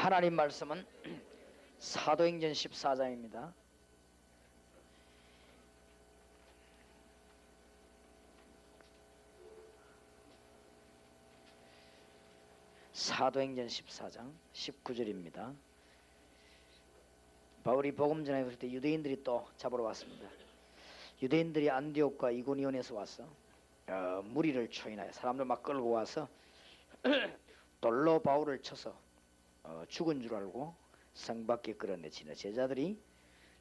하나님 말씀은 사도행전 14장입니다. 사도행전 14장 19절입니다. 바울이 복음 전하였을 때 유대인들이 또 잡으러 왔습니다. 유대인들이 안디옥과 이고니온에서 와서 무리를 초인하여 사람들 막 끌고 와서 돌로 바울을 쳐서 죽은 줄 알고 성 밖에 끌어내치는 제자들이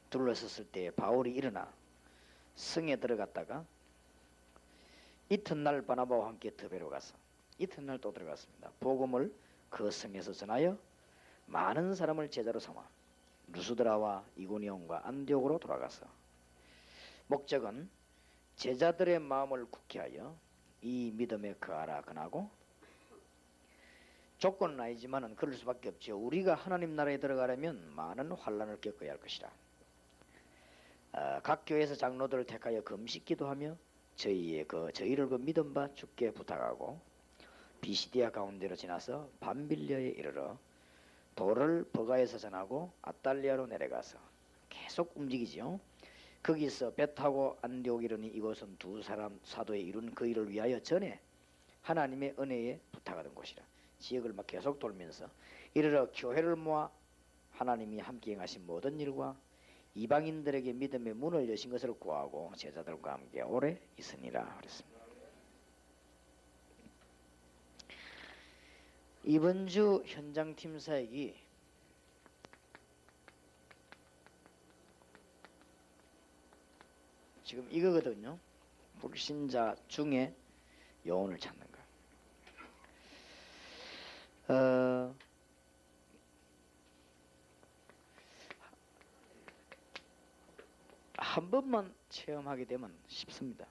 둘러섰을 때 바울이 일어나 성에 들어갔다가 이튿날 바나바와 함께 더베로 가서 이튿날 또 들어갔습니다. 복음을 그 성에서 전하여 많은 사람을 제자로 삼아 루스드라와 이고니온과 안디옥으로 돌아가서 목적은 제자들의 마음을 굳게 하여 이 믿음에 거하라 권하고, 조건은 아니지만은 그럴 수밖에 없죠. 우리가 하나님 나라에 들어가려면 많은 환난을 겪어야 할 것이라. 각 교회에서 장로들을 택하여 금식 기도하며 저희를 그 믿음 바 주께 부탁하고, 비시디아 가운데로 지나서 밤빌려에 이르러 도를 버가에서 전하고 아달리아로 내려가서 계속 움직이지요. 거기서 배 타고 안디옥 이르니 이곳은 두 사람 사도에 이룬 그 일을 위하여 전에 하나님의 은혜에 부탁하던 곳이라. 지역을 막 계속 돌면서 이르러 교회를 모아 하나님이 함께 행하신 모든 일과 이방인들에게 믿음의 문을 여신 것을 구하고 제자들과 함께 오래 있으니라 그랬습니다. 이번 주 현장팀 사역이 지금 이거거든요. 불신자 중에 영혼을 찾는 거. 한 번만 체험하게 되면 쉽습니다.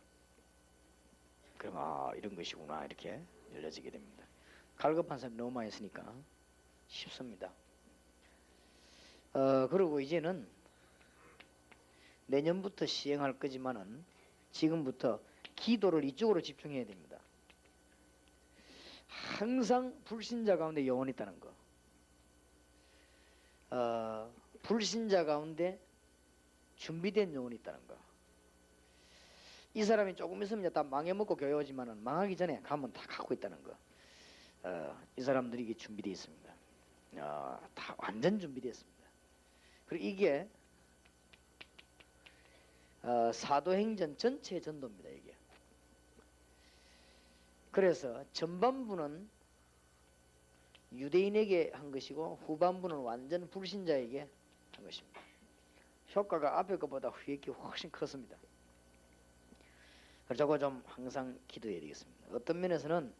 그럼 이런 것이구나 이렇게 열려지게 됩니다. 갈급한 사람이 너무 많이 있으니까 쉽습니다. 그리고 이제는 내년부터 시행할 거지만은 지금부터 기도를 이쪽으로 집중해야 됩니다. 항상 불신자 가운데 영혼이 있다는 거. 불신자 가운데 준비된 영혼이 있다는 거. 이 사람이 조금 있으면 이제 다 망해먹고 교회 오지만은 망하기 전에 가면 다 갖고 있다는 거. 이 사람들이 이게 준비되어 있습니다. 다 완전 준비되어 있습니다. 그리고 이게 사도행전 전체 전도입니다. 이게. 그래서 전반부는 유대인에게 한 것이고 후반부는 완전 불신자에게 한 것입니다. 효과가 앞에 것보다 훨씬 컸습니다. 그래서 저거 좀 항상 기도해야 되겠습니다. 어떤 면에서는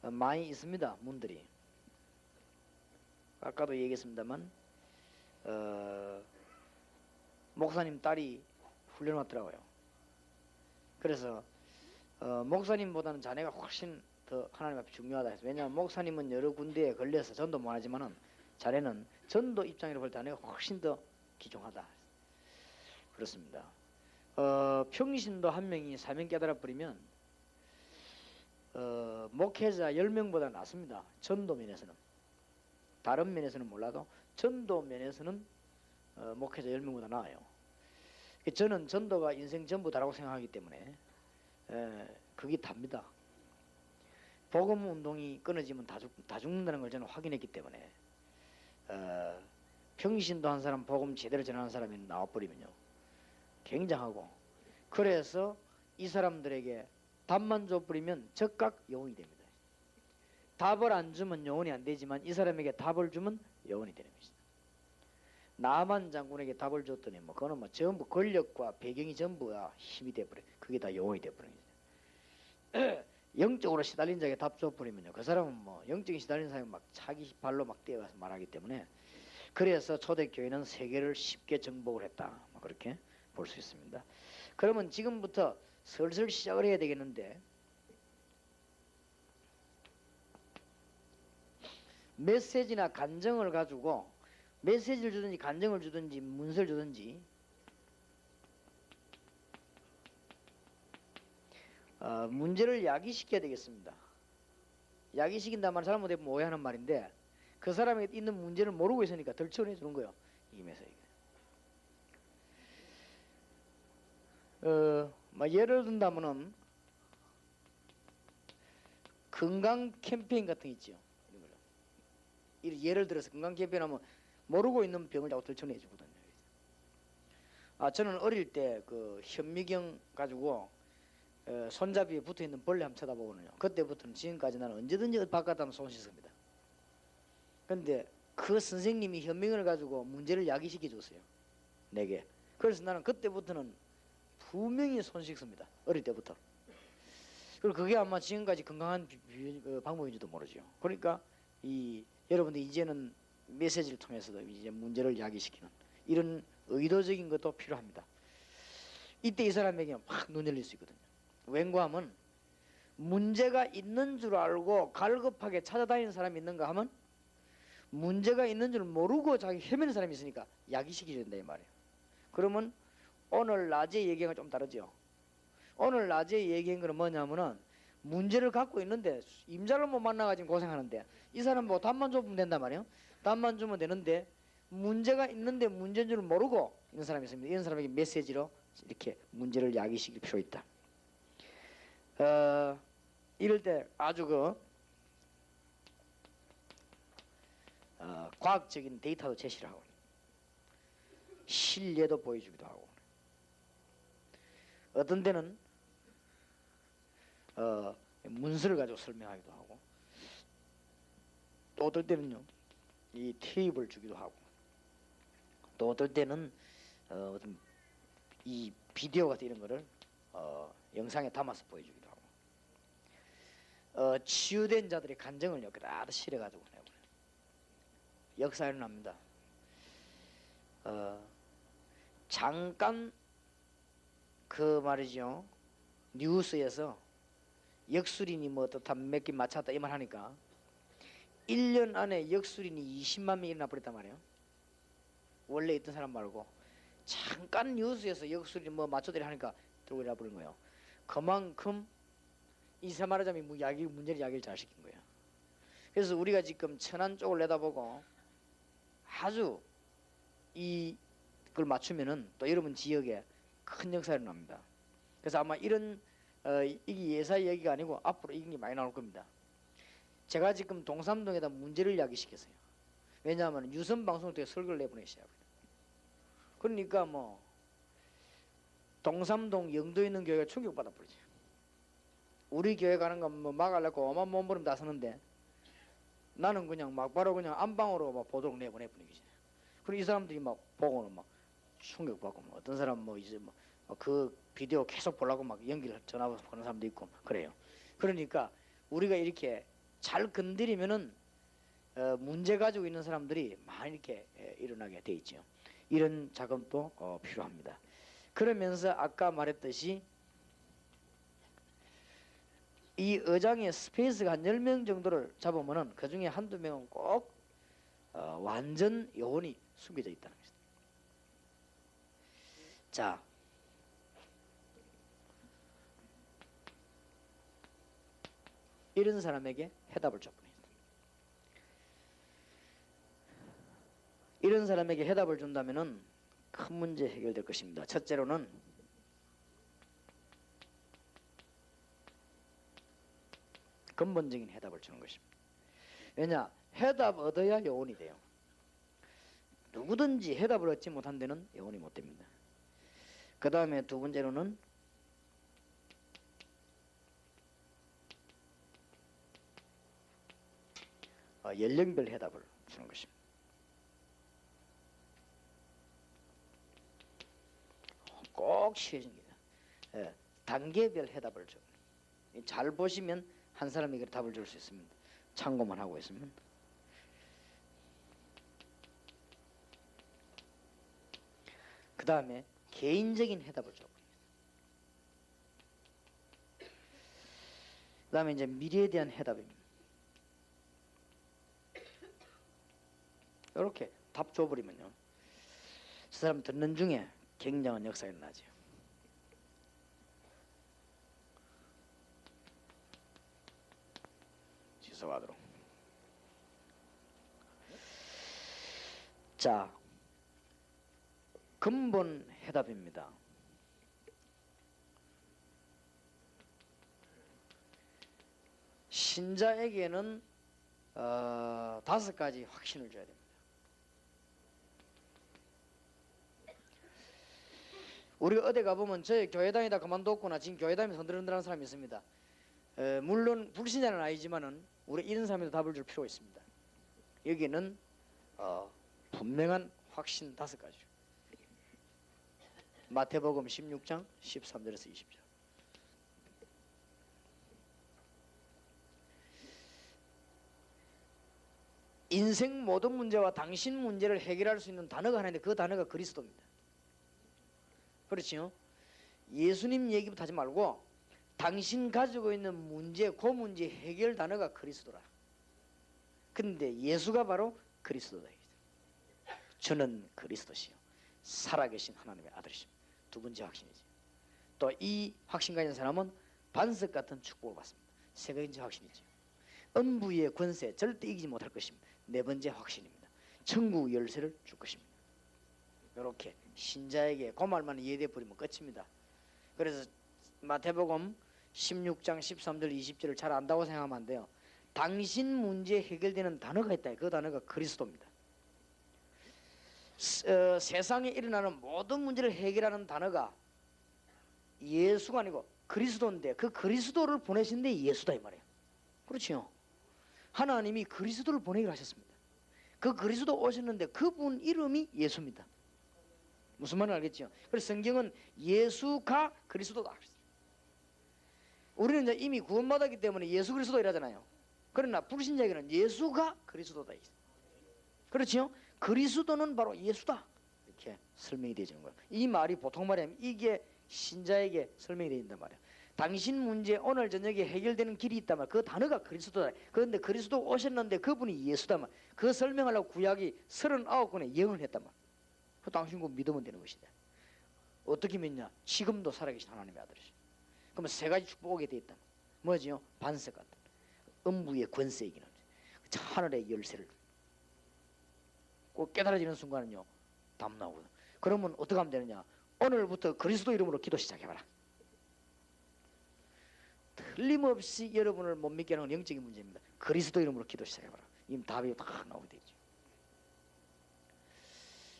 많이 있습니다. 문들이. 아까도 얘기했습니다만 목사님 딸이 훈련 왔더라고요. 그래서 목사님보다는 자네가 훨씬 더 하나님 앞에 중요하다 해서. 왜냐하면 목사님은 여러 군데에 걸려서 전도 못하지만은 자네는 전도 입장으로 볼 때 자네가 훨씬 더 귀중하다. 그렇습니다. 평신도 한 명이 사명 깨달아 버리면 목회자 10명보다 낫습니다. 전도 면에서는. 다른 면에서는 몰라도 전도 면에서는 목회자 10명보다 나아요. 저는 전도가 인생 전부다라고 생각하기 때문에 그게 답니다. 복음 운동이 끊어지면 다 죽는다는 걸 저는 확인했기 때문에 평신도 한 사람 복음 제대로 전하는 사람이 나와버리면요 굉장하고, 그래서 이 사람들에게 답만 줘버리면 즉각 영혼이 됩니다. 답을 안 주면 영혼이 안 되지만 이 사람에게 답을 주면 영혼이 되는 것이다. 나만 장군에게 답을 줬더니 그거는 전부 권력과 배경이 전부 힘이 돼버려. 그게 다 영혼이 돼버리는 거죠. 영적으로 시달린 자에게 답 줘버리면요 그 사람은 영적인 시달린 사람이 자기 발로 뛰어가서 말하기 때문에. 그래서 초대교회는 세계를 쉽게 정복을 했다, 그렇게 볼 수 있습니다. 그러면 지금부터 슬슬 시작을 해야 되겠는데, 메시지나 간정을 가지고 메시지를 주든지 간정을 주든지 문서를 주든지 문제를 야기시켜야 되겠습니다. 야기시킨다는 말 잘못되면 오해하는 말인데, 그 사람이 있는 문제를 모르고 있으니까 덜 처리해 주는 거예요. 이 메시지가. 예를 든다면은 건강 캠페인 같은 게 있죠. 예를 들어서 건강 캠페인 하면 모르고 있는 병을 자꾸 들춰내 주거든요. 저는 어릴 때 그 현미경 가지고 손잡이에 붙어 있는 벌레 한번 쳐다보거든요. 그때부터는 지금까지 나는 언제든지 바깥하면 손 씻습니다. 근데 그 선생님이 현미경을 가지고 문제를 야기시켜 줬어요. 내게. 그래서 나는 그때부터는 분명히 손 씻습니다. 어릴 때부터. 그리고 그게 아마 지금까지 건강한 방법인지도 모르죠. 그러니까 여러분들 이제는 메시지를 통해서도 이제 문제를 야기시키는 이런 의도적인 것도 필요합니다. 이때 이 사람에게 확 눈 열릴 수 있거든요. 왠가 하면 문제가 있는 줄 알고 갈급하게 찾아다니는 사람이 있는가 하면 문제가 있는 줄 모르고 자기 헤매는 사람이 있으니까 야기시키게 된다 이 말이에요. 그러면 오늘 낮에 얘기한 건 좀 다르죠. 오늘 낮에 얘기한 거는 뭐냐면은 문제를 갖고 있는데 임자를 못 만나가지고 고생하는데 이 사람 뭐 답만 주면 된단 말이에요. 답만 주면 되는데 문제가 있는데 문제인 줄 모르고 있는 사람이 있습니다. 이런 사람에게 메시지로 이렇게 문제를 야기시킬 필요 있다. 이럴 때 아주 과학적인 데이터도 제시를 하고 실례도 보여주기도 하고 어떤 때는 문서를 가지고 설명하기도 하고 또 어떨 때는요 이 테이프를 주기도 하고 또 어떨 때는 어떤 이 비디오 같은 이런 거를 영상에 담아서 보여주기도 하고 치유된 자들의 간증을 여기다 실어가지고 내버려요. 역사 일어납니다. 잠깐 그 말이죠 뉴스에서 역술인이 뭐 어떻다 몇 개 맞췄다 이 말 하니까 1년 안에 역술인이 20만 명이 일어나 버렸단 말이에요. 원래 있던 사람 말고 잠깐 뉴스에서 역술인이 뭐 맞춰들이 하니까 들고 일어나 버린 거예요. 그만큼 이 말하자면 문제를 야기를 잘 시킨 거예요. 그래서 우리가 지금 천안 쪽을 내다보고 아주 이걸 맞추면은 또 여러분 지역에 큰 역사가 일어납니다. 그래서 아마 이런 이게 예사 얘기가 아니고 앞으로 이게 많이 나올 겁니다. 제가 지금 동삼동에다 문제를 야기시켰어요. 왜냐하면 유선 방송을 통해 설교를 내보내셔야 합니다. 그러니까 뭐 동삼동 영도에 있는 교회가 충격받아 버리죠. 우리 교회 가는 거 뭐 막으려고 오만 몸부림 다 서는데 나는 그냥 막바로 그냥 안방으로 막 보도록 내보내버리기. 그리고 이 사람들이 막 보고는 막 충격받고 뭐 어떤 사람 뭐 이제 뭐 그 비디오 계속 보려고 막 연기를 전화 보는 사람도 있고 그래요. 그러니까 우리가 이렇게 잘 건드리면은 문제 가지고 있는 사람들이 많이 이렇게 일어나게 돼 있죠. 이런 작업도 필요합니다. 그러면서 아까 말했듯이 이 의장의 스페이스가 한 10명 정도를 잡으면은 그 중에 한두 명은 꼭 완전 영혼이 숨겨져 있다는 것입니다. 자, 이런 사람에게 해답을 줬습니다. 이런 사람에게 해답을 준다면은 큰 문제 해결될 것입니다. 첫째로는 근본적인 해답을 주는 것입니다. 왜냐? 해답 얻어야 영혼이 돼요. 누구든지 해답을 얻지 못한 데는 영혼이 못 됩니다. 그 다음에 두 번째로는 연령별 해답을 주는 것입니다. 꼭 쉬워집니다. 단계별 해답을 줘. 잘 보시면 한 사람에게 답을 줄 수 있습니다. 참고만 하고 있으면. 그 다음에 개인적인 해답을 줘. 그 다음에 이제 미래에 대한 해답입니다. 이렇게 답 줘버리면요. 그 사람 듣는 중에 굉장한 역사가 일어나죠. 지속하도록. 자, 근본 해답입니다. 신자에게는 5가지 확신을 줘야 됩니다. 우리가 어디 가보면 저희 교회 다니다 그만뒀거나 지금 교회 다니면서 흔들흔들하는 사람이 있습니다. 물론 불신자는 아니지만은 우리 이런 사람에도 답을 줄 필요가 있습니다. 여기는 분명한 확신 5가지죠. 마태복음 16장 13절에서 20절. 인생 모든 문제와 당신 문제를 해결할 수 있는 단어가 하나 있는데 그 단어가 그리스도입니다. 그렇지요? 예수님 얘기부터 하지 말고 당신 가지고 있는 문제, 그 문제 해결 단어가 그리스도라. 근데 예수가 바로 그리스도다. 저는 그리스도시요 살아계신 하나님의 아들이십니다. 2번째 확신이지. 또 이 확신 가진 사람은 반석 같은 축복을 받습니다. 3번째 확신이죠. 음부의 권세 절대 이기지 못할 것입니다. 4번째 확신입니다. 천국 열쇠를 줄 것입니다. 이렇게 신자에게 그 말만 이해돼 버리면 끝입니다. 그래서 마태복음 16장 13절 20절을 잘 안다고 생각하면 안 돼요. 당신 문제 해결되는 단어가 있다. 그 단어가 그리스도입니다. 세상에 일어나는 모든 문제를 해결하는 단어가 예수가 아니고 그리스도인데 그 그리스도를 보내신 데 예수다 이 말이에요. 그렇죠? 하나님이 그리스도를 보내기로 하셨습니다. 그 그리스도 오셨는데 그분 이름이 예수입니다. 무슨 말인지 알겠죠? 그래서 성경은 예수가 그리스도다. 우리는 이제 이미 구원받았기 때문에 예수 그리스도 이라잖아요. 그러나 불신자에게는 예수가 그리스도다. 그렇죠? 그리스도는 바로 예수다. 이렇게 설명이 되어지는 거예요. 이 말이 보통 말이 아니면 이게 신자에게 설명이 되어 있단 말이에요. 당신 문제 오늘 저녁에 해결되는 길이 있단 말이에요. 그 단어가 그리스도다. 그런데 그리스도 오셨는데 그분이 예수다 말. 그 설명하려고 구약이 39권의 예언을 했단 말이에요. 그 당신 그 믿으면 되는 것이다. 어떻게 믿냐? 지금도 살아계신 하나님의 아들이시. 그러면 3가지 축복하게 되어 있다. 뭐지요? 반석 같은 음부의 권세 이기는 하늘의 열쇠를 꼭 깨달아지는 순간은요 답 나오거든. 그러면 어떻게 하면 되느냐? 오늘부터 그리스도 이름으로 기도 시작해봐라. 틀림없이 여러분을 못 믿게 하는 영적인 문제입니다. 그리스도 이름으로 기도 시작해봐라. 이미 답이 다 나오게 되죠.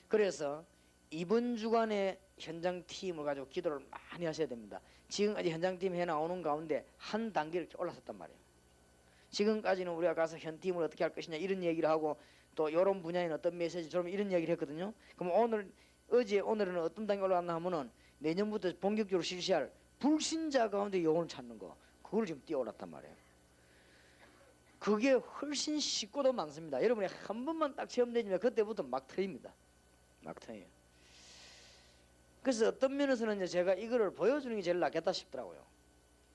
그래서 이번 주간에 현장팀을 가지고 기도를 많이 하셔야 됩니다. 지금까지 현장팀 해나오는 가운데 한 단계를 올라섰단 말이에요. 지금까지는 우리가 가서 현팀을 어떻게 할 것이냐 이런 얘기를 하고 또 이런 분야에는 어떤 메시지 좀 이런 얘기를 했거든요. 그럼 오늘은 어떤 단계 올라갔나 하면은 내년부터 본격적으로 실시할 불신자 가운데 영혼을 찾는 거 그걸 지금 뛰어올랐단 말이에요. 그게 훨씬 쉽고도 많습니다. 여러분이 한 번만 딱 체험되면 그때부터 막 터집니다. 막 터져요. 그래서 어떤 면에서는 이제 제가 이거를 보여주는 게 제일 낫겠다 싶더라고요.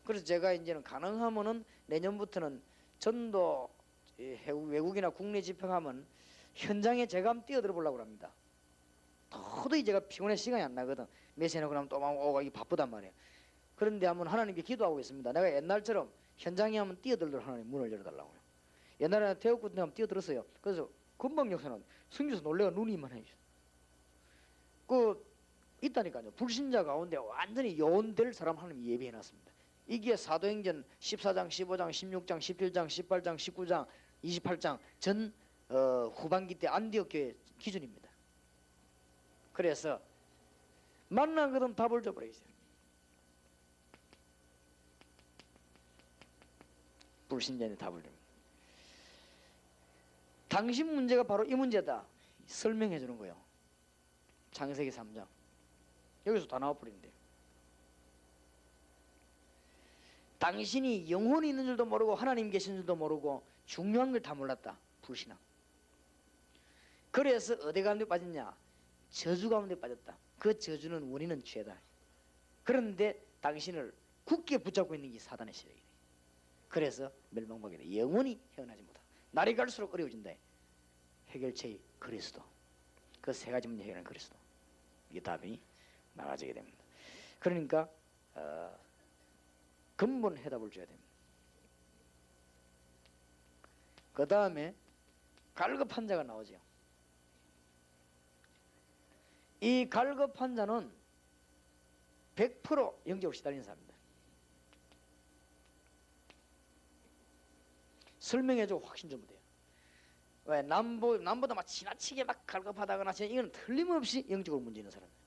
그래서 제가 이제는 가능하면은 내년부터는 전도 외국이나 국내 집회하면 현장에 제가 한번 뛰어들어 보려고 합니다. 도저히 제가 피곤해 시간이 안 나거든. 메시지나 그러면 또 막 오고 이게 바쁘단 말이에요. 그런데 한번 하나님께 기도하고 있습니다. 내가 옛날처럼 현장에 한번 뛰어들도록 하나님 문을 열어달라고요. 옛날에 태국군 때 한번 뛰어들었어요. 그래서 금방 역사는 성경에서 놀래가 눈이 이만해요. 있다니까요. 불신자 가운데 완전히 요원될 사람 하나님 예비해놨습니다. 이게 사도행전 14장, 15장, 16장, 17장, 18장, 19장, 28장 전 후반기 때 안디옥 교회 기준입니다. 그래서 만난 거든 답을 줘버리세요. 불신자의 답을 줍니다. 당신 문제가 바로 이 문제다. 설명해 주는 거예요. 창세기 3장. 여기서 다 나와버린대요. 당신이 영혼이 있는 줄도 모르고 하나님 계신 줄도 모르고 중요한 걸 다 몰랐다. 불신앙. 그래서 어디 가운데 빠졌냐? 저주 가운데 빠졌다. 그 저주는 원인은 죄다. 그런데 당신을 굳게 붙잡고 있는 게 사단의 세력이다. 그래서 멸망하게 돼. 영원히 헤어나지 못한다. 날이 갈수록 어려워진다. 해결책이 그리스도. 그 3가지 문제 해결하는 그리스도. 이게 답이 나가지게 됩니다. 그러니까 근본 해답을 줘야 됩니다. 그 다음에 갈급한 자가 나오죠. 이 갈급한 자는 100% 영적으로 시달리는 사람입니다. 설명해줘 확신 좀 돼요. 왜 남보다 막 지나치게 막 갈급하다거나 이건 틀림없이 영적으로 문제 있는 사람이에요.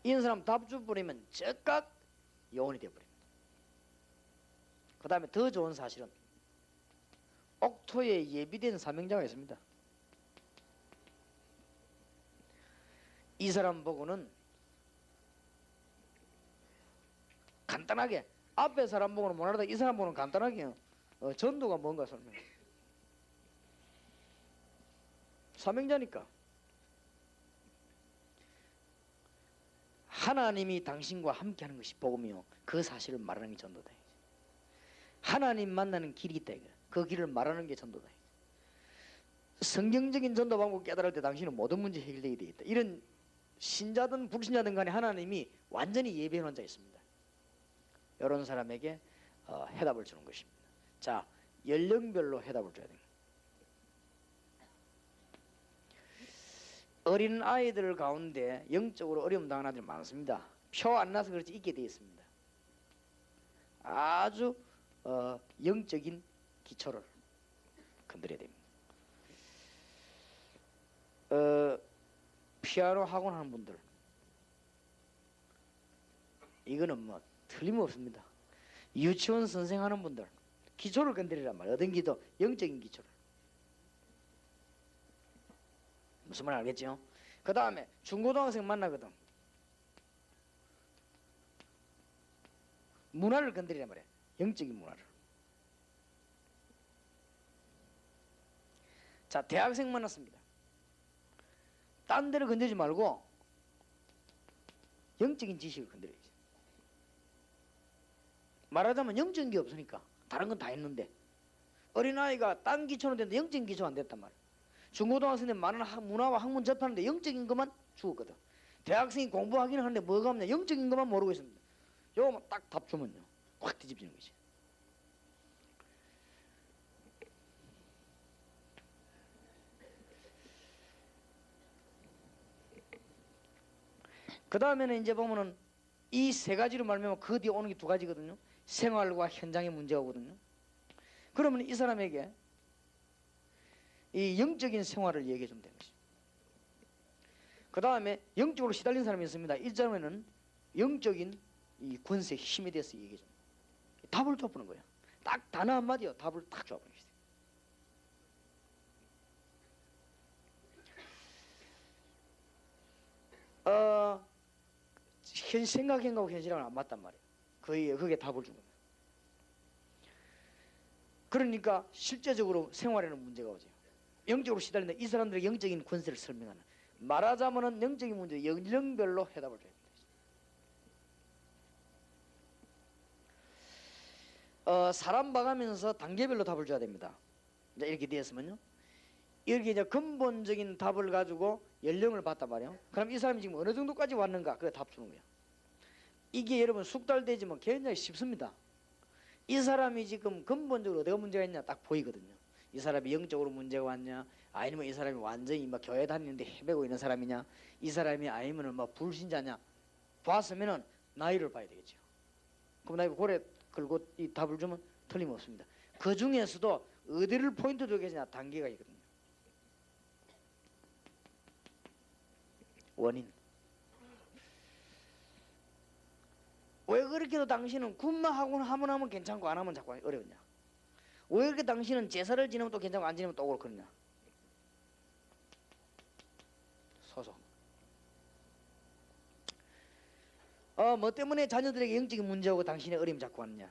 이런 사람 답 줘버리면 즉각 영혼이 되어버립니다. 그 다음에 더 좋은 사실은 옥토에 예비된 사명자가 있습니다. 이 사람 보고는 간단하게 앞에 사람 보고는 못하다 이 사람 보고는 간단하게 전도가 뭔가 설명해. 사명자니까 하나님이 당신과 함께하는 것이 복음이요 그 사실을 말하는 게 전도다. 하나님 만나는 길이 있다. 그 길을 말하는 게 전도다. 성경적인 전도 방법 깨달을 때 당신은 모든 문제 해결되게 되어 있다. 이런 신자든 불신자든 간에 하나님이 완전히 예비해 놓은 자 있습니다. 이런 사람에게 해답을 주는 것입니다. 자, 연령별로 해답을 줘야 됩니다. 어린 아이들 가운데 영적으로 어려움 당하는 아이들이 많습니다. 표 안 나서 그렇지 있게 되어 있습니다. 아주 영적인 기초를 건드려야 됩니다. 피아노 학원 하는 분들 이거는 뭐 틀림없습니다. 유치원 선생 하는 분들 기초를 건드리란 말이에요. 어떤 기도? 영적인 기초를. 무슨 말 알겠죠? 그 다음에 중고등학생 만나거든. 문화를 건드리란 말이에요. 영적인 문화를. 자, 대학생 만났습니다. 딴 데를 건드리지 말고 영적인 지식을 건드려야지. 말하자면 영적인 게 없으니까 다른 건 다 했는데 어린아이가 딴 기초는 됐는데 영적인 기초가 안 됐단 말이야. 중고등학생들 많은 문화와 학문 접하는데 영적인 것만 죽었거든. 대학생이 공부하기는 하는데 뭐가 없냐 영적인 것만 모르고 있습니다. 요거 딱 답 주면요 확 뒤집히는 거지. 그 다음에는 이제 보면은 이 세 가지로 말하면 그 뒤에 오는 게 두 가지거든요. 생활과 현장의 문제가 오거든요. 그러면 이 사람에게 이 영적인 생활을 얘기해 주면 되는 것이죠. 그 다음에 영적으로 시달린 사람이 있습니다. 이 점에는 영적인 이 권세 힘에 대해서 얘기해 줍니다. 답을 줘보는 거예요. 딱 단어 한마디요 답을 딱 줘보는 것이죠. 생각하고 현실하고는 안 맞단 말이에요. 그게 답을 준 겁니다. 그러니까 실제적으로 생활에는 문제가 오죠. 영적으로 시달린다. 이 사람들의 영적인 권세를 설명하는 말하자면은 영적인 문제 연령별로 해답을 줘야 됩니다. 사람 봐가면서 단계별로 답을 줘야 됩니다. 이제 이렇게 되었으면요. 이렇게 이제 근본적인 답을 가지고 연령을 봤단 말이에요. 그럼 이 사람이 지금 어느 정도까지 왔는가 그게 답 주는 거예요. 이게 여러분 숙달되지만 굉장히 쉽습니다. 이 사람이 지금 근본적으로 어디가 문제가 있냐 딱 보이거든요. 이 사람이 영적으로 문제가 왔냐 아니면 이 사람이 완전히 막 교회 다니는데 헤매고 있는 사람이냐 이 사람이 아니면 뭐 불신자냐 봤으면은 나이를 봐야 되겠죠. 그럼 나이 고래 걸고 이 답을 주면 틀림없습니다. 그 중에서도 어디를 포인트 두게 되냐 단계가 있거든요. 원인. 왜 그렇게도 당신은 군마하고 하면 괜찮고 안 하면 자꾸 어려웠냐? 왜 그렇게 당신은 제사를 지내면 또 괜찮고 안 지내면 또 그렇냐? 소속. 뭐 때문에 자녀들에게 영적인 문제하고 당신의 어려움 자꾸 왔느냐?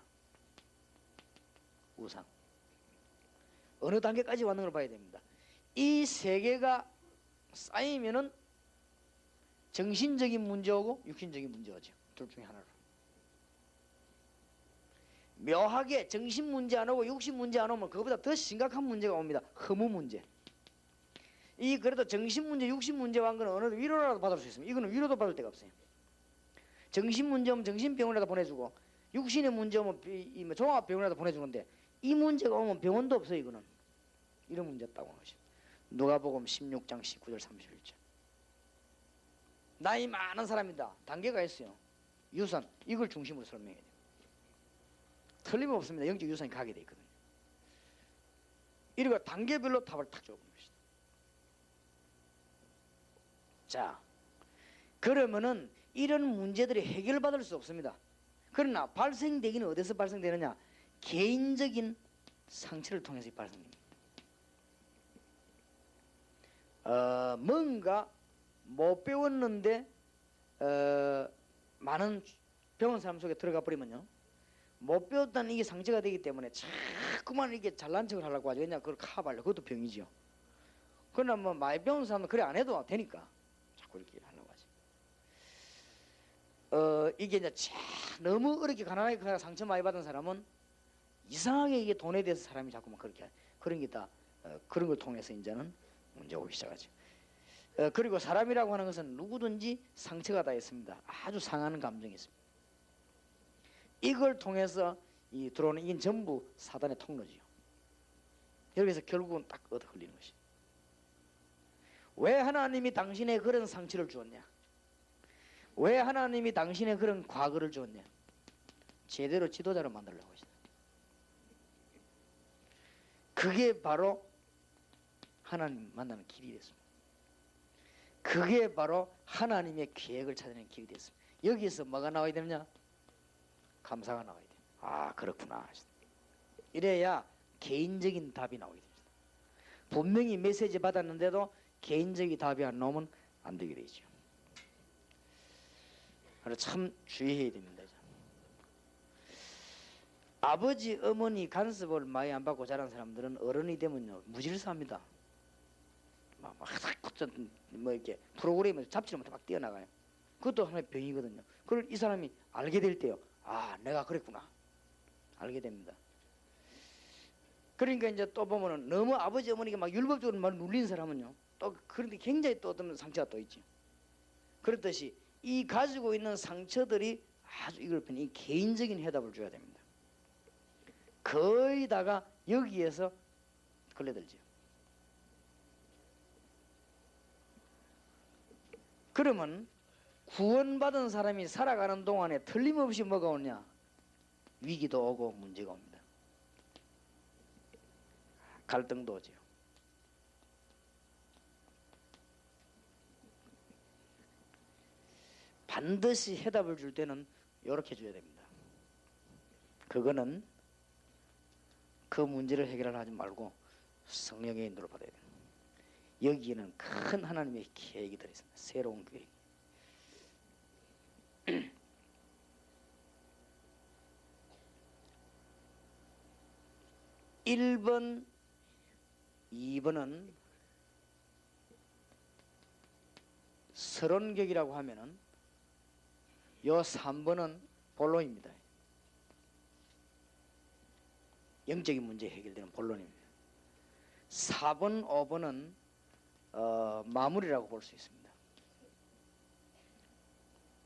우상. 어느 단계까지 왔는 걸 봐야 됩니다. 이 세 개가 쌓이면은 정신적인 문제하고 육신적인 문제죠. 둘 중에 하나로. 묘하게 정신 문제 안 오고 육신 문제 안 오면 그것보다 더 심각한 문제가 옵니다. 허무 문제. 이 그래도 정신 문제, 육신 문제와 한 거는 어느 정도 위로라도 받을 수 있습니다. 이거는 위로도 받을 데가 없어요. 정신 문제 오면 정신병원에다 보내주고 육신의 문제 오면 종합병원에다 보내주는데 이 문제가 오면 병원도 없어요. 이거는 이런 문제였다고 하는 것입니다. 누가복음 16장 19절 31절. 나이 많은 사람이다. 단계가 있어요. 유산 이걸 중심으로 설명해야 돼요. 틀림없습니다. 영적 유산이 가게 돼 있거든요. 이리고 단계별로 답을 탁 줘보는 것이다. 자, 그러면은 이런 문제들이 해결받을 수 없습니다. 그러나 발생되기는 어디서 발생되느냐? 개인적인 상처를 통해서 발생됩니다. 뭔가 못 배웠는데 많은 병원 사람 속에 들어가 버리면요, 못 배웠다는 이게 상처가 되기 때문에 자꾸만 이게 잘난 척을 하려고 하죠. 그냥 그걸 커버하려고. 그것도 병이죠. 그러나 뭐 많이 배운 사람은 그래 안 해도 되니까 자꾸 이렇게 하려고 하죠. 이게 이제 너무 어렵게 가난하게 상처 많이 받은 사람은 이상하게 이게 돈에 대해서 사람이 자꾸만 그렇게 그런 게 다 그런 걸 통해서 이제는 문제가 오기 시작하죠. 그리고 사람이라고 하는 것은 누구든지 상처가 다 있습니다. 아주 상하는 감정이 있습니다. 이걸 통해서 들어오는 이게 전부 사단의 통로지요. 여기서 결국은 딱 얻어 걸리는 것이. 왜 하나님이 당신의 그런 상처를 주었냐? 왜 하나님이 당신의 그런 과거를 주었냐? 제대로 지도자로 만들려고 하시다. 그게 바로 하나님 만나는 길이 됐습니다. 그게 바로 하나님의 계획을 찾아내는 길이 됐습니다. 여기서 뭐가 나와야 되느냐? 감사가 나와야 돼요. 아, 그렇구나. 이래야 개인적인 답이 나오게 됩니다. 분명히 메시지 받았는데도 개인적인 답이 안 나오면 안 되게 되죠. 그래서 참 주의해야 됩니다. 아버지, 어머니 간섭을 많이 안 받고 자란 사람들은 어른이 되면요 무질서합니다. 뭐 이렇게 프로그램에서 잡지를 못해 막 뛰어나가요. 그것도 하나의 병이거든요. 그걸 이 사람이 알게 될 때요, 아, 내가 그랬구나 알게 됩니다. 그러니까 이제 또 보면은 너무 아버지 어머니가 막 율법적으로 막 눌린 사람은요, 또 그런데 굉장히 또 어떤 상처가 또 있죠. 그렇듯이 이 가지고 있는 상처들이 아주 이걸 이 개인적인 해답을 줘야 됩니다. 거의 다가 여기에서 걸려들죠. 그러면 구원받은 사람이 살아가는 동안에 틀림없이 뭐가 오냐? 위기도 오고 문제가 옵니다. 갈등도 오죠. 반드시 해답을 줄 때는 이렇게 줘야 됩니다. 그거는 그 문제를 해결하려 하지 말고 성령의 인도를 받아야 됩니다. 여기에는 큰 하나님의 계획이 들어있습니다. 새로운 계획. 1번, 2번은 서론격이라고 하면은 요 3번은 본론입니다. 영적인 문제 해결되는 본론입니다. 4번, 5번은 마무리라고 볼 수 있습니다.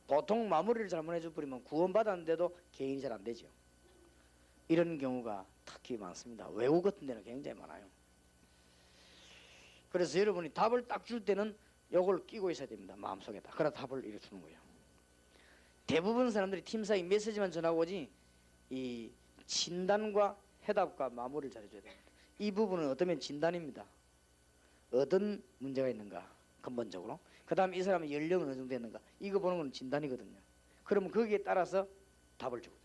보통 마무리를 잘못해줘 버리면 구원받았는데도 개인이 잘 안 되죠. 이런 경우가 특히 많습니다. 외국 같은 데는 굉장히 많아요. 그래서 여러분이 답을 딱 줄 때는 요걸 끼고 있어야 됩니다. 마음속에다. 그래 답을 이렇게 주는 거예요. 대부분 사람들이 팀사이 메시지만 전하고 오지 이 진단과 해답과 마무리를 잘해줘야 됩니다. 이 부분은 어쩌면 진단입니다. 어떤 문제가 있는가 근본적으로. 그 다음에 이 사람의 연령은 어느 정도 됐는가, 이거 보는 건 진단이거든요. 그러면 거기에 따라서 답을 주거든요.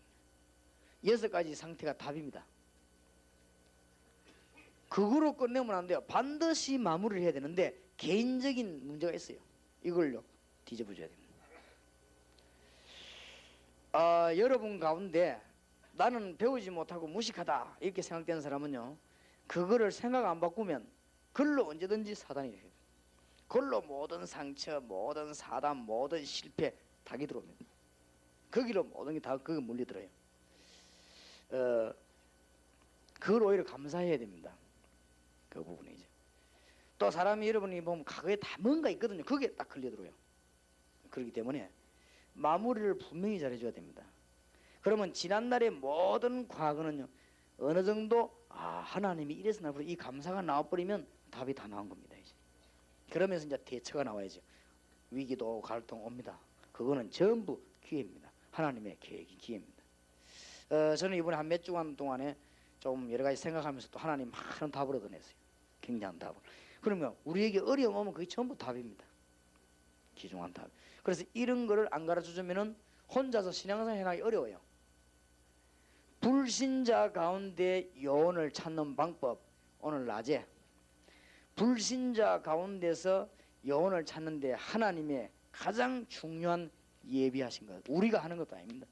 6가지 상태가 답입니다. 그거로 끝내면 안 돼요. 반드시 마무리를 해야 되는데 개인적인 문제가 있어요. 이걸로 뒤집어줘야 됩니다. 여러분 가운데 나는 배우지 못하고 무식하다 이렇게 생각되는 사람은요, 그거를 생각 안 바꾸면 글로 언제든지 사단이 돼요. 글로 모든 상처, 모든 사단, 모든 실패 닭이 들어오면 거기로 모든 게 다 그거 물려들어요. 그걸 오히려 감사해야 됩니다. 그 부분이죠. 또 사람이 여러분이 보면 과거에 다 뭔가 있거든요. 그게 딱 걸려들어요. 그렇기 때문에 마무리를 분명히 잘해줘야 됩니다. 그러면 지난날의 모든 과거는요, 어느 정도 하나님이 이래서 나버려 이 감사가 나와버리면 답이 다 나온 겁니다. 이제. 그러면서 이제 대처가 나와야죠. 위기도 갈등 옵니다. 그거는 전부 기회입니다. 하나님의 계획이 기회입니다. 저는 이번에 한 몇 주간 동안에 좀 여러 가지 생각하면서 또 하나님 많은 답을 얻어냈어요. 굉장한 답을. 그러면 우리에게 어려움 오면 그게 전부 답입니다. 귀중한 답. 그래서 이런 거를 안 가르쳐주면은 혼자서 신앙생활 해나기 어려워요. 불신자 가운데 요원을 찾는 방법, 오늘 낮에 불신자 가운데서 요원을 찾는데 하나님의 가장 중요한 예비하신 것, 우리가 하는 것도 아닙니다.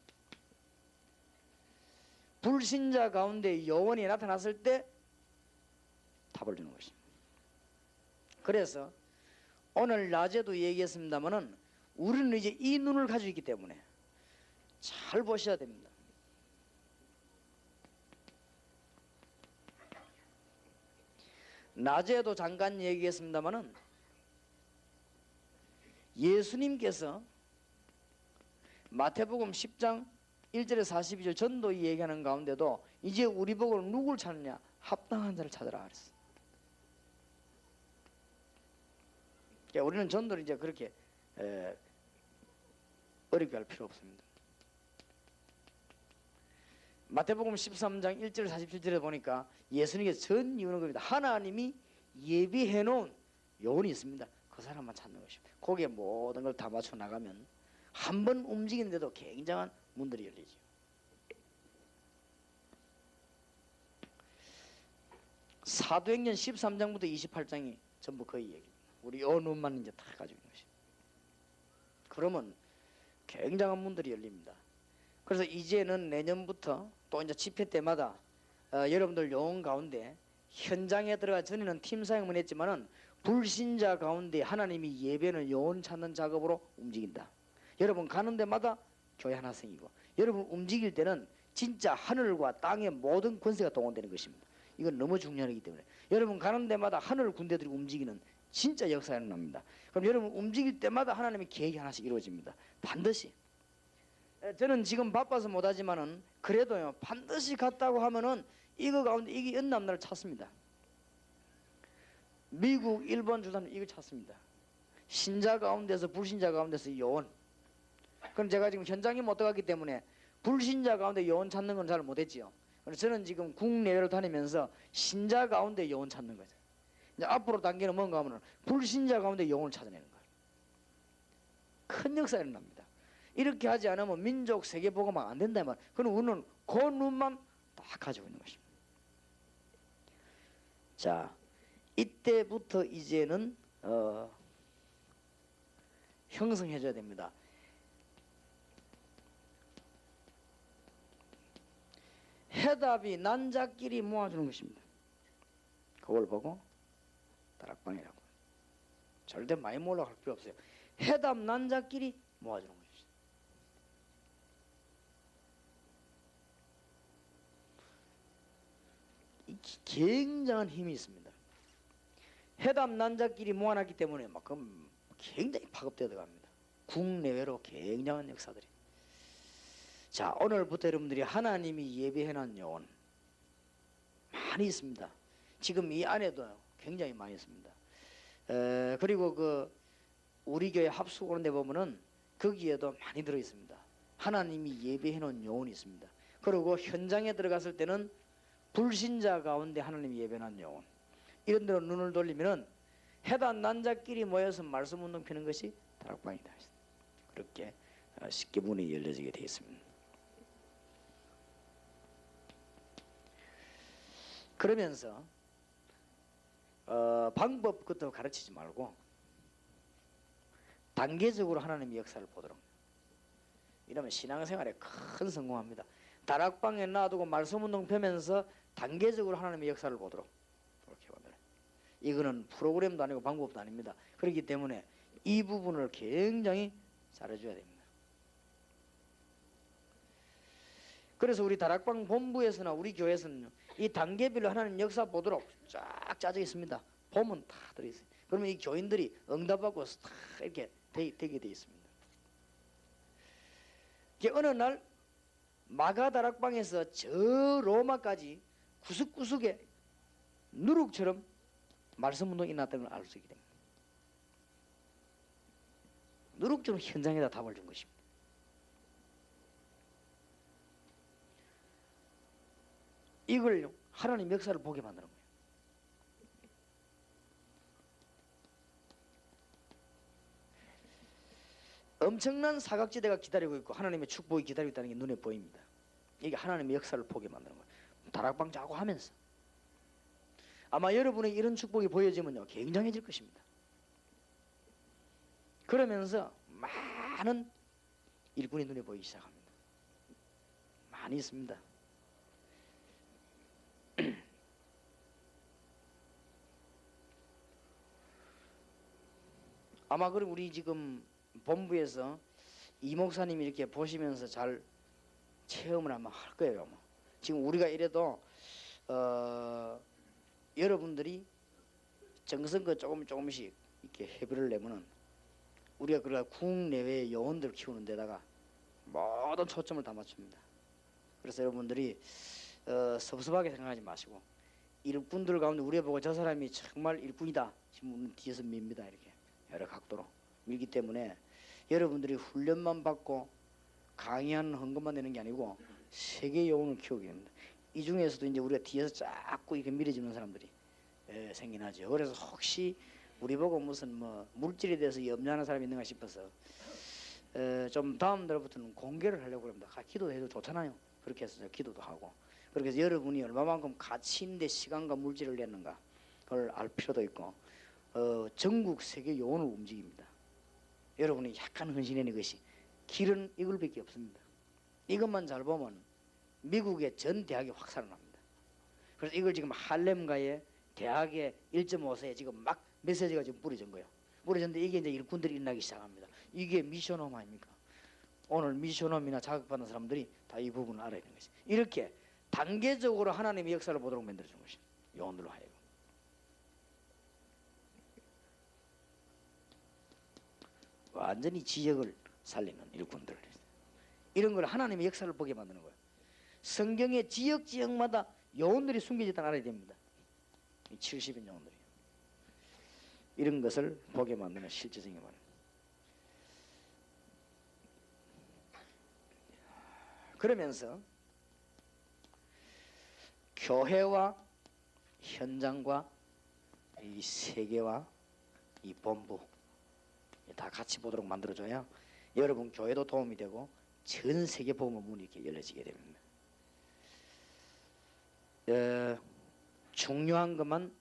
불신자 가운데 요원이 나타났을 때 답을 주는 것입니다. 그래서 오늘 낮에도 얘기했습니다마는 우리는 이제 이 눈을 가지고 있기 때문에 잘 보셔야 됩니다. 낮에도 잠깐 얘기했습니다마는 예수님께서 마태복음 10장 1절에서 42절 전도 얘기하는 가운데도 이제 우리 보고 누굴 찾느냐? 합당한 자를 찾으라 그랬어요. 그러니까 우리는 전도를 이제 그렇게 어렵게 할 필요 없습니다. 마태복음 13장 1절 47절에 보니까 예수님께서 전 이유는 겁니다. 하나님이 예비해 놓은 요원이 있습니다. 그 사람만 찾는 것입니다. 거기에 모든 걸 다 맞춰 나가면 한 번 움직이는데도 굉장한 문들이 열리죠. 사도행전 13장부터 28장이 전부 거의 얘기입니다. 우리 요 눈만 이제 다 가지고 있는 것입니다. 그러면 굉장한 문들이 열립니다. 그래서 이제는 내년부터 또 이제 집회 때마다 여러분들 요원 가운데 현장에 들어가 전에는 팀 사역만 했지만은 불신자 가운데 하나님이 예배는 요원 찾는 작업으로 움직인다. 여러분 가는 데마다 교회 하나 생기고 여러분 움직일 때는 진짜 하늘과 땅의 모든 권세가 동원되는 것입니다. 이건 너무 중요한 일이기 때문에 여러분 가는 데마다 하늘 군대들이 움직이는 진짜 역사가 일어납니다. 그럼 여러분 움직일 때마다 하나님의 계획이 하나씩 이루어집니다. 반드시. 저는 지금 바빠서 못하지만은 그래도요 반드시 갔다고 하면은 이거 가운데 이게 연남나를 찾습니다. 미국, 일본 주단 이걸 찾습니다. 신자 가운데서 불신자 가운데서 요원. 그럼 제가 지금 현장에 못 들어갔기 때문에 불신자 가운데 요원 찾는 건 잘 못했지요. 그래서 저는 지금 국내외를 다니면서 신자 가운데 요원 찾는 거죠. 이제 앞으로 단계는 뭔가 하면 불신자 가운데 요원을 찾아내는 거예요. 큰 역사가 일어납니다. 이렇게 하지 않으면 민족 세계 보고만 안 된다 말. 그럼 우리는 그 눈만 딱 가지고 있는 것입니다. 자, 이때부터 이제는 형성해줘야 됩니다. 해답이 난자끼리 모아주는 것입니다. 그걸 보고 다락방이라고. 절대 많이 모으려고 할 필요 없어요. 해답 난자끼리 모아주는 것입니다. 굉장한 힘이 있습니다. 해답 난자끼리 모아놨기 때문에 막 굉장히 파급되어 들어갑니다. 국내외로 굉장한 역사들이. 자, 오늘부터 여러분들이 하나님이 예비해놓은 요원 많이 있습니다. 지금 이 안에도 굉장히 많이 있습니다. 그리고 우리 교회 합숙 오는 데 보면은 거기에도 많이 들어 있습니다. 하나님이 예비해놓은 요원이 있습니다. 그리고 현장에 들어갔을 때는 불신자 가운데 하나님이 예배한 요원 이런 데로 눈을 돌리면은 해단 난자끼리 모여서 말씀 운동 피는 것이 다락방이다. 그렇게 쉽게 문이 열려지게 되어 있습니다. 그러면서 방법 끝으로 가르치지 말고 단계적으로 하나님의 역사를 보도록. 이러면 신앙생활에 큰 성공합니다. 다락방에 놔두고 말씀운동 펴면서 단계적으로 하나님의 역사를 보도록. 그렇게 보면 이거는 프로그램도 아니고 방법도 아닙니다. 그렇기 때문에 이 부분을 굉장히 잘해줘야 됩니다. 그래서 우리 다락방 본부에서나 우리 교회에서는 이 단계별로 하나님 역사 보도록 쫙 짜져 있습니다. 보면 다 들어있어요. 그러면 이 교인들이 응답하고 다 이렇게 되게 돼 있습니다. 어느 날 마가 다락방에서 저 로마까지 구석구석에 누룩처럼 말씀 운동이 났다는 걸 알 수 있게 됩니다. 직접적으로 현장에다 답을 준 것입니다. 이걸 하나님 역사를 보게 만드는 거예요. 엄청난 사각지대가 기다리고 있고 하나님의 축복이 기다리고 있다는 게 눈에 보입니다. 이게 하나님의 역사를 보게 만드는 거예요. 다락방 자고 하면서 아마 여러분의 이런 축복이 보여지면요 굉장해질 것입니다. 그러면서 많은 일꾼이 눈에 보이기 시작합니다. 많이 있습니다. 아마 그럼 우리 지금 본부에서 이 목사님이 이렇게 보시면서 잘 체험을 아마 할 거예요. 지금 우리가 이래도 여러분들이 정성껏 조금씩 이렇게 회비를 내면은 우리가 그러다 국내외 요원들 키우는 데다가 모든 초점을 다 맞춥니다. 그래서 여러분들이 섭섭하게 생각하지 마시고 일꾼들 가운데 우리가 보고 저 사람이 정말 일꾼이다 지금 뒤에서 밉니다. 이렇게 여러 각도로 밀기 때문에 여러분들이 훈련만 받고 강의하는 헌금만 내는 게 아니고 세계 요원을 키우게 됩니다. 이 중에서도 이제 우리가 뒤에서 자꾸 이렇게 밀어주는 사람들이 생긴 하죠. 그래서 혹시 우리 보고 무슨 뭐 물질에 대해서 염려하는 사람이 있는가 싶어서 좀 다음 달부터는 공개를 하려고 합니다. 기도해도 좋잖아요. 그렇게 해서 기도도 하고 그렇게 해서 여러분이 얼마만큼 가치 있는데 시간과 물질을 냈는가 그걸 알 필요도 있고 전국 세계 요원을 움직입니다. 여러분이 약간 헌신하는 것이 길은 이걸밖에 없습니다. 이것만 잘 보면 미국의 전 대학이 확 살아납니다. 그래서 이걸 지금 할렘가의 대학의 1.5세에 지금 막 메시지가 지금 뿌려진 거예요. 뿌려졌는데 이게 이제 일꾼들이 일어나기 시작합니다. 이게 미션홈 아닙니까? 오늘 미션홈이나 자극받는 사람들이 다 이 부분을 알아야 되는 것이. 이렇게 단계적으로 하나님의 역사를 보도록 만들어준 것입니다. 요원들로 하여금. 완전히 지역을 살리는 일꾼들. 이런 걸 하나님의 역사를 보게 만드는 거예요. 성경의 지역마다 요원들이 숨겨졌다는 알아야 됩니다. 70인 요원들이. 이런 것을 보게 만드는 실제적인 말. 그러면서 교회와 현장과 이 세계와 이 본부 다 같이 보도록 만들어줘야 여러분 교회도 도움이 되고 전 세계 복음의 문이 이렇게 열려지게 됩니다. 중요한 것만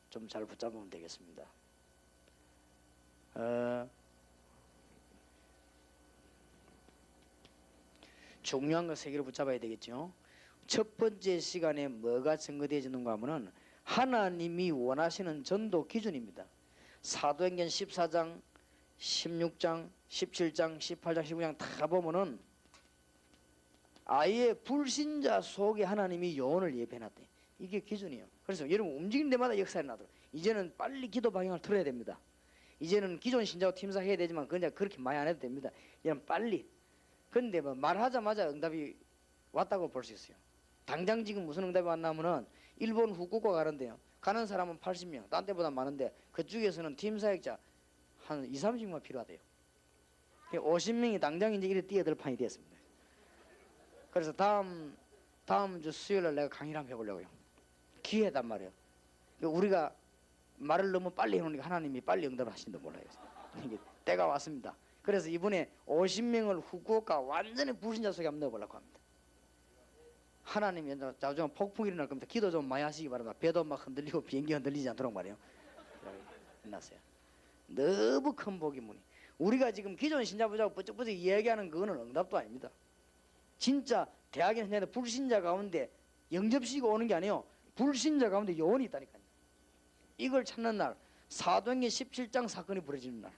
좀 잘 붙잡으면 되겠습니다. 중요한 거 세 개를 붙잡아야 되겠죠. 첫 번째 시간에 뭐가 증거되어지는가 하면은 하나님이 원하시는 전도 기준입니다. 사도행전 14장, 16장, 17장, 18장, 19장 다 보면은 아예 불신자 속에 하나님이 요원을 예배해놨대. 이게 기준이에요. 그래서 여러분 움직이는 데마다 역사에 나도록 이제는 빨리 기도 방향을 틀어야 됩니다. 이제는 기존 신자하고 팀사해야 되지만 그냥 그렇게 많이 안 해도 됩니다. 이제는 빨리. 그런데 뭐 말하자마자 응답이 왔다고 볼 수 있어요. 당장 지금 무슨 응답이 왔냐면은 일본 후쿠오카 가는데요. 가는 사람은 80명, 딴 데보다 많은데 그쪽에서는 팀 사역자 한 2, 30명 필요하대요. 50명이 당장 이제 이래 뛰어들 판이 됐습니다. 그래서 다음 주 수요일날 내가 강의를 한번 해보려고요. 기회단 말이에요. 우리가 말을 너무 빨리 해놓으니까 하나님이 빨리 응답을 하시는지 몰라요. 이게 때가 왔습니다. 그래서 이번에 50명을 후쿠오카 완전히 불신자 속에 한번 넣어보려고 합니다. 하나님이 나중에 폭풍이 일어날 겁니다. 기도 좀 많이 하시기 바랍니다. 배도 막 흔들리고 비행기 흔들리지 않도록 말이에요. 끝났어요. 너무 큰 복이 무니. 우리가 지금 기존 신자부자고 뿌쩍뿌쩍 이야기하는 그거는 응답도 아닙니다. 진짜 대학에 현장에 불신자 가운데 영접시가 오는 게 아니에요. 불신자 가운데 요원이 있다니까요. 이걸 찾는 날, 사도행전 17장 사건이 벌어지는 날,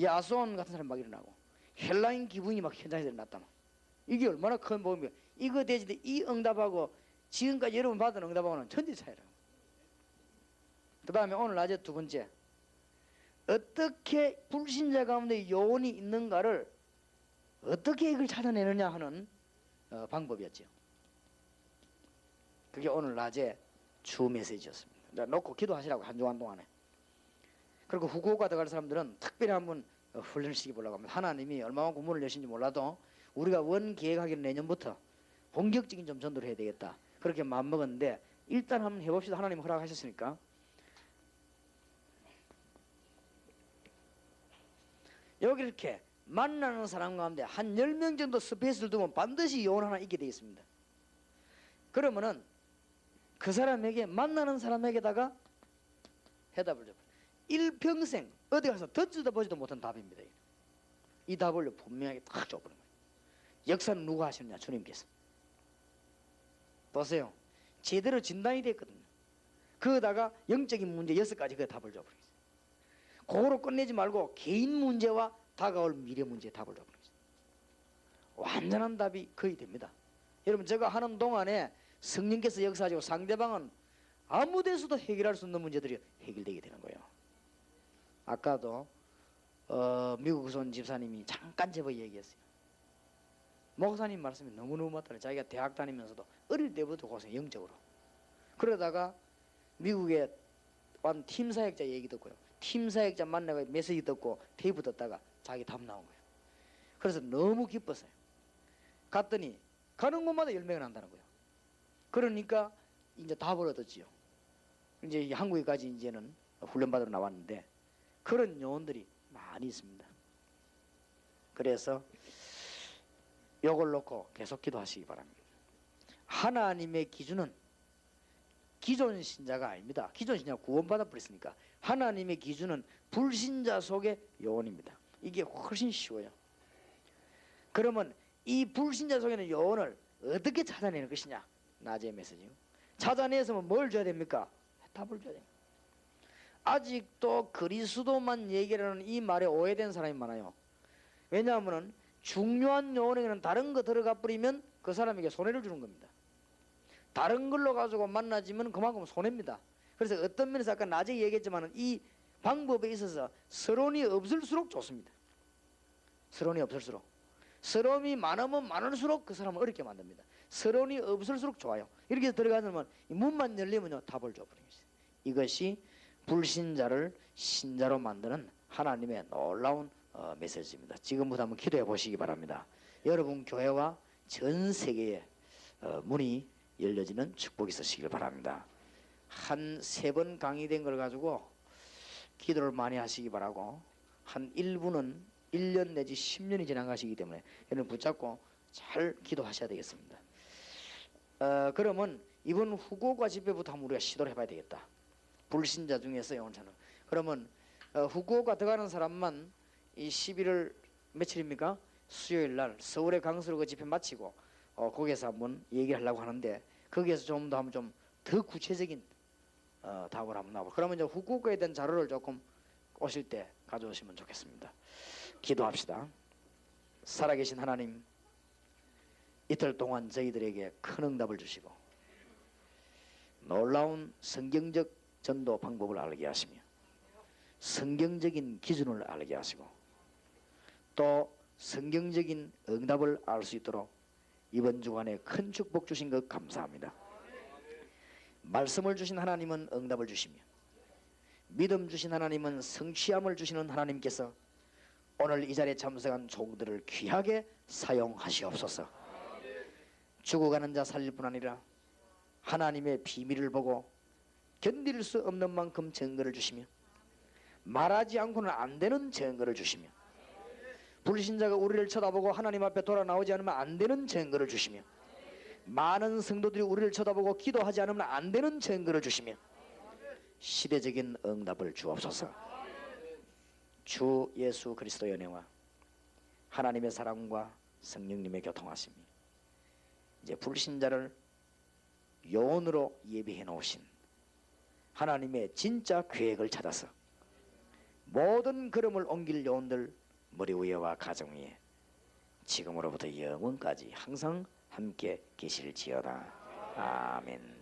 야손 같은 사람이 막 일어나고 헬라인 기분이 막 현장에서 일어났다. 이게 얼마나 큰 복음이에요. 이거 되지 이 응답하고 지금까지 여러분 받은 응답하고는 천지 차이라. 그 다음에 오늘 낮에 두 번째, 어떻게 불신자 가운데 요원이 있는가를 어떻게 이걸 찾아내느냐 하는 방법이었죠. 그게 오늘 낮에 주 메시지였습니다. 놓고 기도하시라고 한 주간 동안에. 그리고 후쿠오카 들어갈 사람들은 특별히 한번 훈련을 시켜보려고 합니다. 하나님이 얼마만큼 문을 여신지 몰라도 우리가 원 계획하기는 내년부터 본격적인 좀 전도를 해야 되겠다, 그렇게 마음먹었는데 일단 한번 해봅시다. 하나님 허락하셨으니까. 여기 이렇게 만나는 사람 가운데 한 10명 정도 스페이스를 두면 반드시 요원 하나 있게 되어 있습니다. 그러면은 그 사람에게, 만나는 사람에게다가 해답을 줘. 일평생 어디 가서 듣지도 보지도 못한 답입니다. 이 답을 분명하게 딱 줘버린 거예요. 역사는 누가 하셨냐? 주님께서. 보세요. 제대로 진단이 됐거든요. 거기다가 영적인 문제 6가지 그 답을 줘버렸어요. 그거로 끝내지 말고 개인 문제와 다가올 미래 문제에 답을 줘버렸어요. 완전한 답이 거의 됩니다. 여러분, 제가 하는 동안에 성령께서 역사하시고 상대방은 아무 데서도 해결할 수 없는 문제들이 해결되게 되는 거예요. 아까도 미국에서 온 집사님이 잠깐 제보 얘기했어요. 목사님 말씀이 너무너무 맞다네. 자기가 대학 다니면서도 어릴 때부터 고생, 영적으로. 그러다가 미국에 완 팀 사역자 얘기 듣고요, 팀 사역자 만나가 메시지 듣고 테이프 듣다가 자기 답 나온 거예요. 그래서 너무 기뻤어요. 갔더니 가는 곳마다 열매가 난다는 거예요. 그러니까 이제 답을 얻었지요. 이제 한국에까지 이제는 훈련받으러 나왔는데 그런 요원들이 많이 있습니다. 그래서 요걸 놓고 계속 기도하시기 바랍니다. 하나님의 기준은 기존 신자가 아닙니다. 기존 신자가 구원받아 버렸으니까 하나님의 기준은 불신자 속의 요원입니다. 이게 훨씬 쉬워요. 그러면 이 불신자 속에는 요원을 어떻게 찾아내는 것이냐? 낮의 메시지요. 찾아내서 뭘 줘야 됩니까? 답을 줘야 됩니다. 아직도 그리스도만 얘기하는 이 말에 오해된 사람이 많아요. 왜냐하면 중요한 요원에게는 다른 거 들어가 버리면 그 사람에게 손해를 주는 겁니다. 다른 걸로 가지고 만나지면 그만큼 손해입니다. 그래서 어떤 면에서 아까 낮에 얘기했지만 이 방법에 있어서 서론이 없을수록 좋습니다. 서론이 없을수록. 서론이 많으면 많을수록 그 사람을 어렵게 만듭니다. 서론이 없을수록 좋아요. 이렇게 들어가면 문만 열리면요, 답을 줘버리는 것이죠. 이것이 불신자를 신자로 만드는 하나님의 놀라운 메시지입니다. 지금부터 한번 기도해 보시기 바랍니다. 여러분 교회와 전 세계에 문이 열려지는 축복이 있으시길 바랍니다. 한 3번 강의된 걸 가지고 기도를 많이 하시기 바라고, 한 1부는 1년 내지 10년이 지나가시기 때문에 여러분 붙잡고 잘 기도하셔야 되겠습니다. 그러면 이번 후쿠오카 집회부터 한번 우리가 시도를 해봐야 되겠다. 불신자 중에서 영원찮은. 그러면 후쿠오카 들어가는 사람만 이 11월 며칠입니까? 수요일 날 서울의 강수로 그 집회 마치고 거기에서 한번 얘기하려고 하는데, 거기에서 좀 더 한번 좀 더 구체적인 답을 한번 나오고, 그러면 이제 후쿠오카에 대한 자료를 조금 오실 때 가져오시면 좋겠습니다. 기도합시다. 살아계신 하나님, 이틀 동안 저희들에게 큰 응답을 주시고 놀라운 성경적 전도 방법을 알게 하시며 성경적인 기준을 알게 하시고 또 성경적인 응답을 알 수 있도록 이번 주간에 큰 축복 주신 것 감사합니다. 말씀을 주신 하나님은 응답을 주시며 믿음 주신 하나님은 성취함을 주시는 하나님께서 오늘 이 자리에 참석한 종들을 귀하게 사용하시옵소서. 죽어가는 자 살릴 뿐 아니라 하나님의 비밀을 보고 견딜 수 없는 만큼 증거를 주시며 말하지 않고는 안 되는 증거를 주시며 불신자가 우리를 쳐다보고 하나님 앞에 돌아 나오지 않으면 안 되는 증거를 주시며 많은 성도들이 우리를 쳐다보고 기도하지 않으면 안 되는 증거를 주시며 시대적인 응답을 주옵소서. 주 예수 그리스도의 은혜와 하나님의 사랑과 성령님의 교통하심이 이제 불신자를 요원으로 예비해 놓으신 하나님의 진짜 계획을 찾아서 모든 걸음을 옮길 요원들 머리 위에와 가정 위에 지금으로부터 영원까지 항상 함께 계실지어다. 아멘.